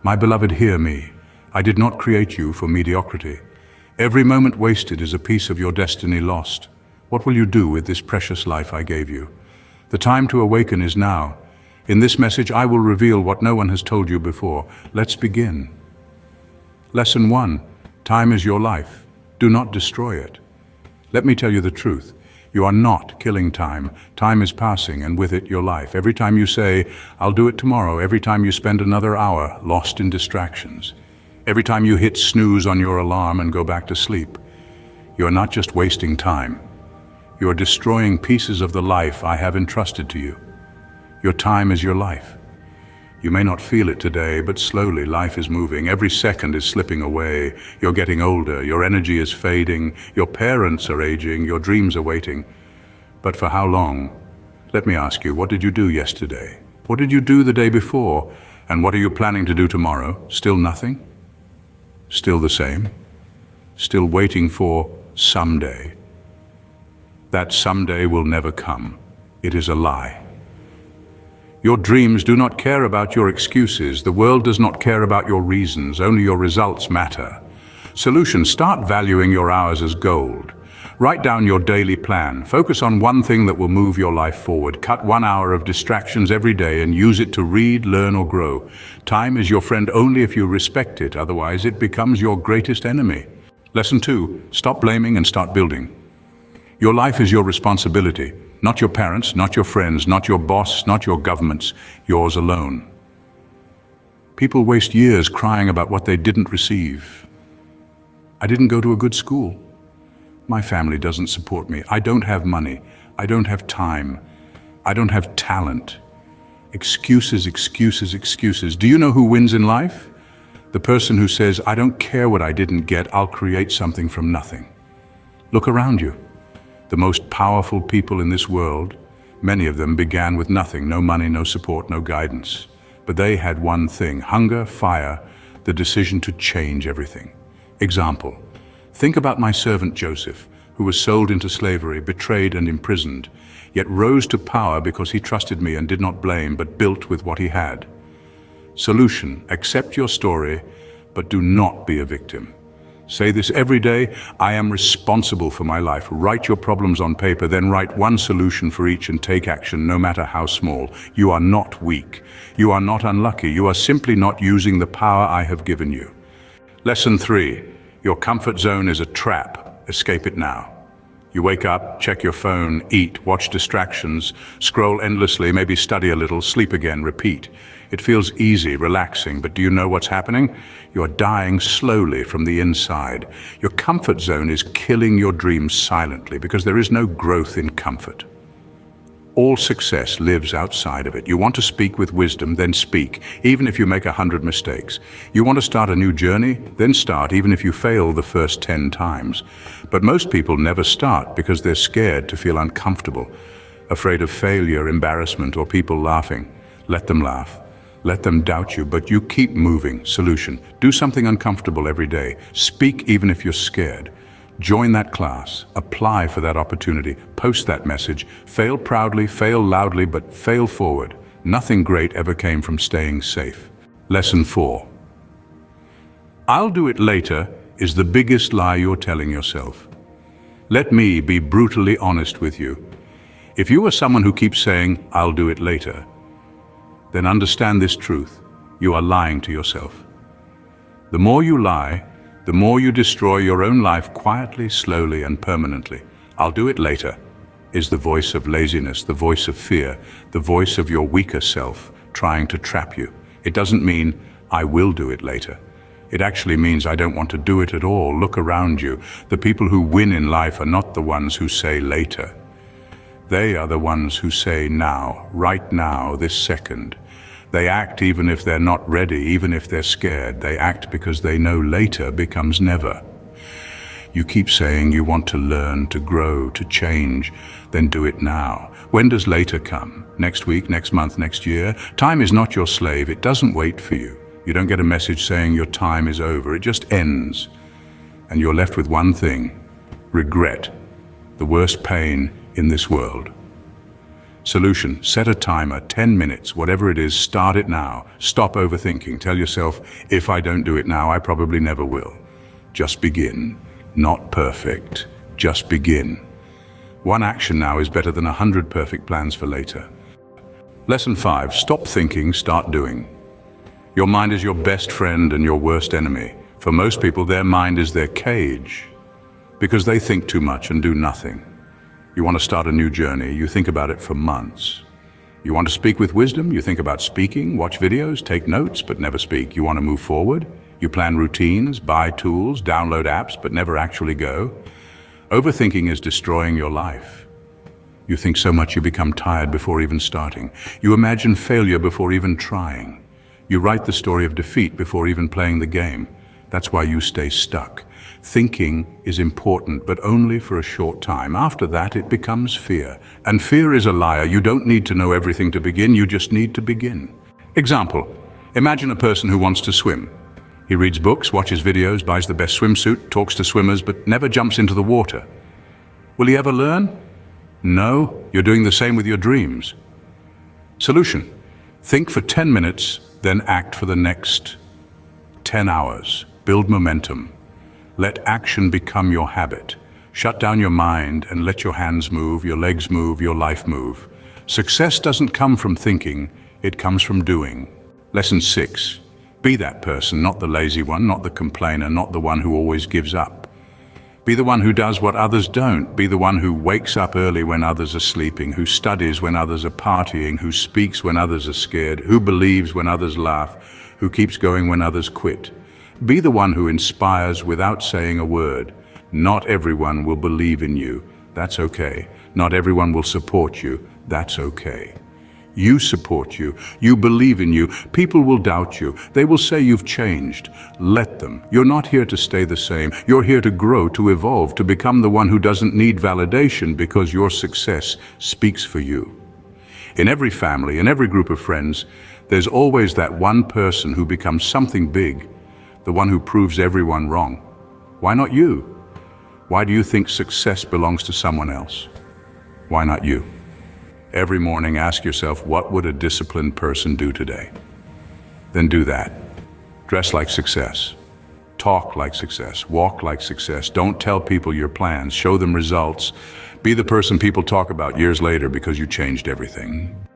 My beloved, hear me. I did not create you for mediocrity. Every moment wasted is a piece of your destiny lost. What will you do with this precious life I gave you? The time to awaken is now. In this message, I will reveal what no one has told you before. Let's begin. Lesson 1. Time is your life. Do not destroy it. Let me tell you the truth. You are not killing time. Time is passing, and with it, your life. Every time you say, I'll do it tomorrow, every time you spend another hour lost in distractions, every time you hit snooze on your alarm and go back to sleep, you are not just wasting time. You are destroying pieces of the life I have entrusted to you. Your time is your life. You may not feel it today, but slowly life is moving. Every second is slipping away. You're getting older, your energy is fading, your parents are aging, your dreams are waiting. But for how long? Let me ask you, what did you do yesterday? What did you do the day before? And what are you planning to do tomorrow? Still nothing? Still the same? Still waiting for someday? That someday will never come. It is a lie. Your dreams do not care about your excuses. The world does not care about your reasons. Only your results matter. Solution: start valuing your hours as gold. Write down your daily plan. Focus on one thing that will move your life forward. Cut 1 hour of distractions every day and use it to read, learn, or grow. Time is your friend only if you respect it. Otherwise, it becomes your greatest enemy. Lesson 2. Stop blaming and start building. Your life is your responsibility. Not your parents, not your friends, not your boss, not your governments, yours alone. People waste years crying about what they didn't receive. I didn't go to a good school. My family doesn't support me. I don't have money. I don't have time. I don't have talent. Excuses, excuses, excuses. Do you know who wins in life? The person who says, I don't care what I didn't get, I'll create something from nothing. Look around you. The most powerful people in this world, many of them began with nothing, no money, no support, no guidance. But they had one thing: hunger, fire, the decision to change everything. Example: think about my servant Joseph, who was sold into slavery, betrayed and imprisoned, yet rose to power because he trusted me and did not blame, but built with what he had. Solution: accept your story, but do not be a victim. Say this every day: I am responsible for my life. Write your problems on paper, then write one solution for each and take action, no matter how small. You are not weak. You are not unlucky. You are simply not using the power I have given you. Lesson 3. Your comfort zone is a trap. Escape it now. You wake up, check your phone, eat, watch distractions, scroll endlessly, maybe study a little, sleep again, repeat. It feels easy, relaxing, but do you know what's happening? You're dying slowly from the inside. Your comfort zone is killing your dreams silently because there is no growth in comfort. All success lives outside of it. You want to speak with wisdom, then speak, even if you make 100 mistakes. You want to start a new journey, then start, even if you fail the first 10 times. But most people never start because they're scared to feel uncomfortable, afraid of failure, embarrassment, or people laughing. Let them laugh. Let them doubt you, but you keep moving. Solution: do something uncomfortable every day. Speak even if you're scared. Join that class. Apply for that opportunity. Post that message. Fail proudly, fail loudly, but fail forward. Nothing great ever came from staying safe. Lesson 4. I'll do it later is the biggest lie you're telling yourself. Let me be brutally honest with you. If you are someone who keeps saying, I'll do it later, then understand this truth: you are lying to yourself. The more you lie, the more you destroy your own life quietly, slowly, and permanently. I'll do it later is the voice of laziness, the voice of fear, the voice of your weaker self trying to trap you. It doesn't mean, I will do it later. It actually means I don't want to do it at all. Look around you. The people who win in life are not the ones who say later. They are the ones who say now, right now, this second. They act even if they're not ready, even if they're scared. They act because they know later becomes never. You keep saying you want to learn, to grow, to change, then do it now. When does later come? Next week, next month, next year? Time is not your slave. It doesn't wait for you. You don't get a message saying your time is over. It just ends. And you're left with one thing: regret, the worst pain in this world. Solution, set a timer, 10 minutes, whatever it is, start it now. Stop overthinking. Tell yourself, if I don't do it now, I probably never will. Just begin. Not perfect. Just begin. One action now is better than 100 perfect plans for later. Lesson 5, stop thinking, start doing. Your mind is your best friend and your worst enemy. For most people, their mind is their cage because they think too much and do nothing. You want to start a new journey, you think about it for months. You want to speak with wisdom, you think about speaking, watch videos, take notes, but never speak. You want to move forward, you plan routines, buy tools, download apps, but never actually go. Overthinking is destroying your life. You think so much you become tired before even starting. You imagine failure before even trying. You write the story of defeat before even playing the game. That's why you stay stuck. Thinking is important, but only for a short time. After that, it becomes fear. And fear is a liar. You don't need to know everything to begin, you just need to begin. Example, imagine a person who wants to swim. He reads books, watches videos, buys the best swimsuit, talks to swimmers, but never jumps into the water. Will he ever learn? No, you're doing the same with your dreams. Solution, think for 10 minutes, then act for the next 10 hours. Build momentum. Let action become your habit. Shut down your mind and let your hands move, your legs move, your life move. Success doesn't come from thinking, it comes from doing. Lesson 6. Be that person, not the lazy one, not the complainer, not the one who always gives up. Be the one who does what others don't. Be the one who wakes up early when others are sleeping, who studies when others are partying, who speaks when others are scared, who believes when others laugh, who keeps going when others quit. Be the one who inspires without saying a word. Not everyone will believe in you. That's okay. Not everyone will support you. That's okay. You support you. You believe in you. People will doubt you. They will say you've changed. Let them. You're not here to stay the same. You're here to grow, to evolve, to become the one who doesn't need validation because your success speaks for you. In every family, in every group of friends, there's always that one person who becomes something big, the one who proves everyone wrong. Why not you? Why do you think success belongs to someone else? Why not you? Every morning, ask yourself, what would a disciplined person do today? Then do that. Dress like success. Talk like success. Walk like success. Don't tell people your plans. Show them results. Be the person people talk about years later because you changed everything.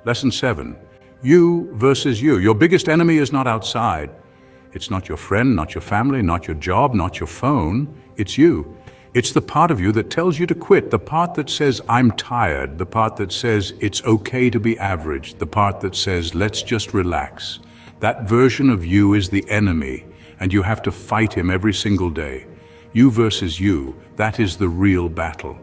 Lesson 7. You versus you. Your biggest enemy is not outside. It's not your friend, not your family, not your job, not your phone. It's you. It's the part of you that tells you to quit, the part that says, I'm tired, the part that says, it's okay to be average, the part that says, let's just relax. That version of you is the enemy, and you have to fight him every single day. You versus you, that is the real battle.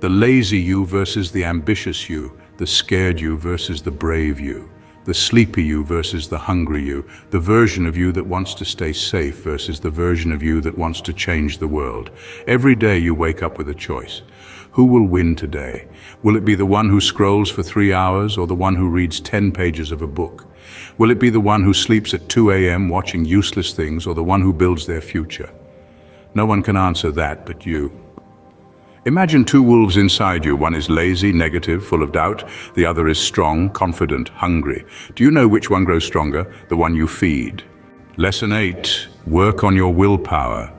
The lazy you versus the ambitious you, the scared you versus the brave you. The sleepy you versus the hungry you, the version of you that wants to stay safe versus the version of you that wants to change the world. Every day you wake up with a choice. Who will win today? Will it be the one who scrolls for 3 hours or the one who reads 10 pages of a book? Will it be the one who sleeps at 2 a.m. watching useless things or the one who builds their future? No one can answer that but you. Imagine 2 wolves inside you. One is lazy, negative, full of doubt. The other is strong, confident, hungry. Do you know which one grows stronger? The one you feed. Lesson 8. Work on your willpower.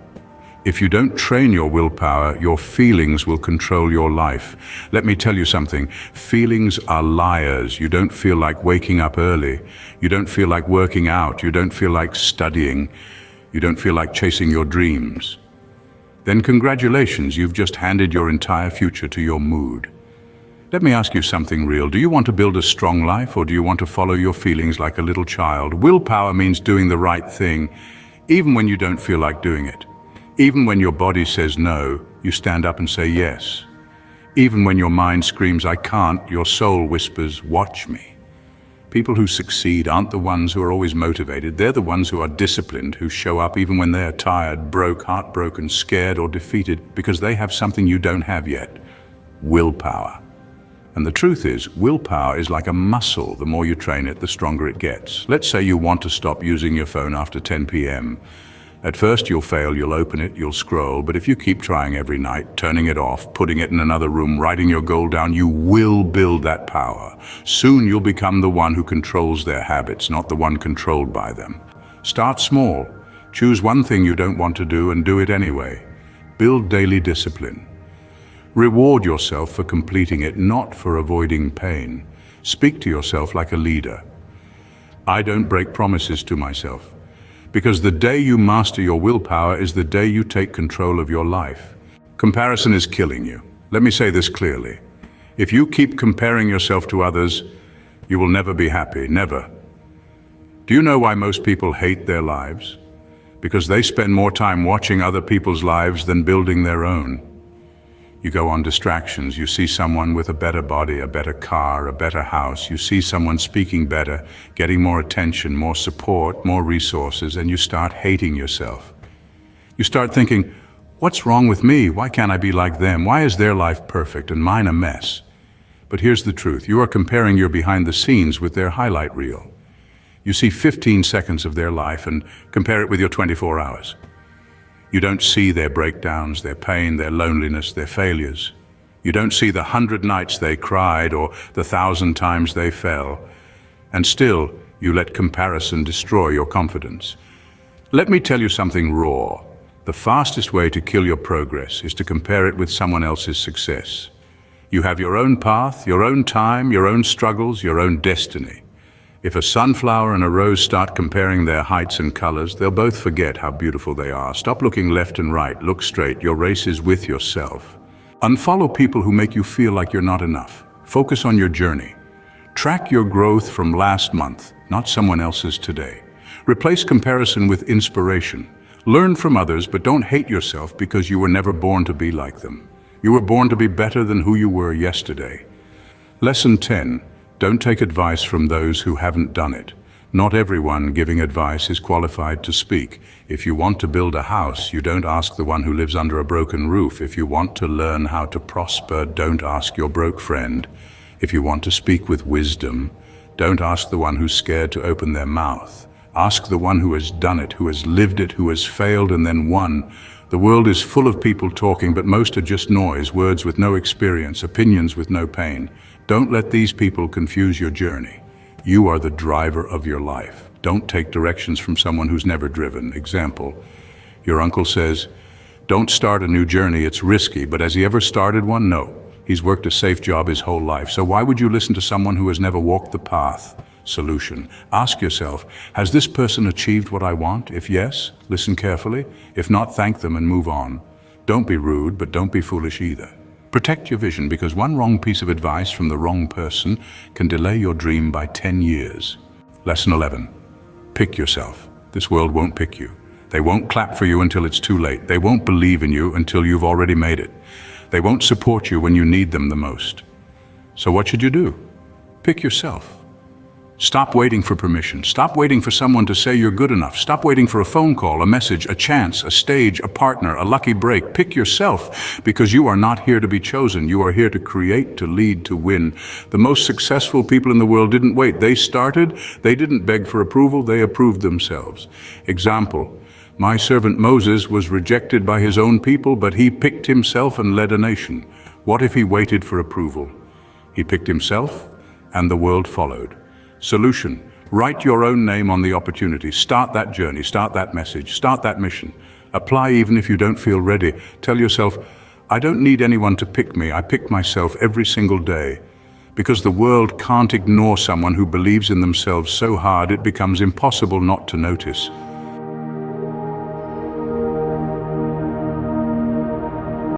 If you don't train your willpower, your feelings will control your life. Let me tell you something. Feelings are liars. You don't feel like waking up early. You don't feel like working out. You don't feel like studying. You don't feel like chasing your dreams. Then congratulations, you've just handed your entire future to your mood. Let me ask you something real. Do you want to build a strong life or do you want to follow your feelings like a little child? Willpower means doing the right thing, even when you don't feel like doing it. Even when your body says no, you stand up and say yes. Even when your mind screams, I can't, your soul whispers, watch me. People who succeed aren't the ones who are always motivated. They're the ones who are disciplined, who show up even when they are tired, broke, heartbroken, scared, or defeated because they have something you don't have yet. Willpower. And the truth is, willpower is like a muscle. The more you train it, the stronger it gets. Let's say you want to stop using your phone after 10 p.m. At first you'll fail, you'll open it, you'll scroll, but if you keep trying every night, turning it off, putting it in another room, writing your goal down, you will build that power. Soon you'll become the one who controls their habits, not the one controlled by them. Start small. Choose one thing you don't want to do and do it anyway. Build daily discipline. Reward yourself for completing it, not for avoiding pain. Speak to yourself like a leader. I don't break promises to myself. Because the day you master your willpower is the day you take control of your life. Comparison is killing you. Let me say this clearly. If you keep comparing yourself to others, you will never be happy, never. Do you know why most people hate their lives? Because they spend more time watching other people's lives than building their own. You go on distractions, you see someone with a better body, a better car, a better house, you see someone speaking better, getting more attention, more support, more resources, and you start hating yourself. You start thinking, what's wrong with me? Why can't I be like them? Why is their life perfect and mine a mess? But here's the truth, you are comparing your behind the scenes with their highlight reel. You see 15 seconds of their life and compare it with your 24 hours. You don't see their breakdowns, their pain, their loneliness, their failures. You don't see the 100 nights they cried or the 1,000 times they fell. And still, you let comparison destroy your confidence. Let me tell you something raw. The fastest way to kill your progress is to compare it with someone else's success. You have your own path, your own time, your own struggles, your own destiny. If a sunflower and a rose start comparing their heights and colors, they'll both forget how beautiful they are. Stop looking left and right, look straight. Your race is with yourself. Unfollow people who make you feel like you're not enough. Focus on your journey. Track your growth from last month, not someone else's today. Replace comparison with inspiration. Learn from others, but don't hate yourself because you were never born to be like them. You were born to be better than who you were yesterday. Lesson 10. Don't take advice from those who haven't done it. Not everyone giving advice is qualified to speak. If you want to build a house, you don't ask the one who lives under a broken roof. If you want to learn how to prosper, don't ask your broke friend. If you want to speak with wisdom, don't ask the one who's scared to open their mouth. Ask the one who has done it, who has lived it, who has failed and then won. The world is full of people talking, but most are just noise, words with no experience, opinions with no pain. Don't let these people confuse your journey. You are the driver of your life. Don't take directions from someone who's never driven. Example, your uncle says, don't start a new journey, it's risky, but has he ever started one? No. He's worked a safe job his whole life, so why would you listen to someone who has never walked the path? Solution. Ask yourself, has this person achieved what I want? If yes, listen carefully. If not, thank them and move on. Don't be rude, but don't be foolish either. Protect your vision, because one wrong piece of advice from the wrong person can delay your dream by 10 years. Lesson 11. Pick yourself. This world won't pick you. They won't clap for you until it's too late. They won't believe in you until you've already made it. They won't support you when you need them the most. So what should you do? Pick yourself. Stop waiting for permission. Stop waiting for someone to say you're good enough. Stop waiting for a phone call, a message, a chance, a stage, a partner, a lucky break. Pick yourself, because you are not here to be chosen. You are here to create, to lead, to win. The most successful people in the world didn't wait. They started. They didn't beg for approval. They approved themselves. Example, my servant Moses was rejected by his own people, but he picked himself and led a nation. What if he waited for approval? He picked himself, and the world followed. Solution. Write your own name on the opportunity. Start that journey, start that message, start that mission. Apply even if you don't feel ready. Tell yourself, I don't need anyone to pick me. I pick myself every single day. Because the world can't ignore someone who believes in themselves so hard it becomes impossible not to notice.